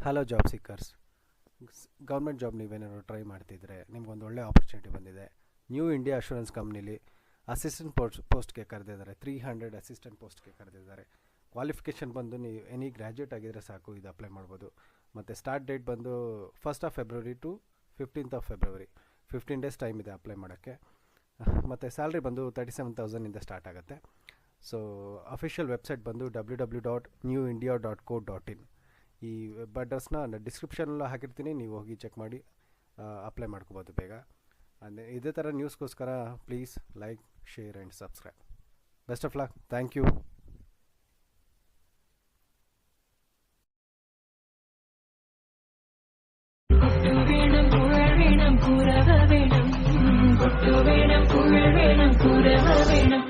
Hello job seekers. Government job ನೀವೇನಾದ್ರು try ಮಾಡ್ತಿದ್ರೆ ನಿಮ್ಗೊಂದು ಒಳ್ಳೆ ಆಪರ್ಚುನಿಟಿ ಬಂದಿದೆ. ನ್ಯೂ ಇಂಡಿಯಾ ಅಶ್ಯೂರೆನ್ಸ್ ಕಂಪ್ನಿಲಿ ಅಸಿಸ್ಟೆಂಟ್ ಪೋಸ್ಟ್ಗೆ ಕರೆದಿದ್ದಾರೆ. 300 ಅಸಿಸ್ಟೆಂಟ್ ಪೋಸ್ಟ್ಗೆ ಕರೆದಿದ್ದಾರೆ. ಕ್ವಾಲಿಫಿಕೇಷನ್ ಬಂದು ನೀವು ಎನಿ ಗ್ರ್ಯಾಜುಯೇಟ್ ಆಗಿದ್ರೆ ಸಾಕು, ಇದು ಅಪ್ಲೈ ಮಾಡ್ಬೋದು. ಮತ್ತು ಸ್ಟಾರ್ಟ್ ಡೇಟ್ ಬಂದು 1st February to 15th February, 15 days time ಇದೆ ಅಪ್ಲೈ ಮಾಡೋಕ್ಕೆ. ಮತ್ತು ಸ್ಯಾಲ್ರಿ ಬಂದು 37,000 ಸ್ಟಾರ್ಟ್ ಆಗುತ್ತೆ. ಸೊ ಅಫಿಷಿಯಲ್ ವೆಬ್ಸೈಟ್ ಬಂದು www.newindia.co.in. ಈ ವೆಬ್ ಅಡ್ರೆಸ್ನ ಡಿಸ್ಕ್ರಿಪ್ಷನಲ್ಲೂ ಹಾಕಿರ್ತೀನಿ, ನೀವು ಹೋಗಿ ಚೆಕ್ ಮಾಡಿ ಅಪ್ಲೈ ಮಾಡ್ಕೋಬೋದು ಬೇಗ. ಅಂದರೆ ಇದೇ ಥರ ನ್ಯೂಸ್ಗೋಸ್ಕರ please like, share and subscribe. Best of luck. Thank you. வேணும் புறவ வேணும், கொட்டு வேணும் புகழ் வேணும் புறவ வேணும்.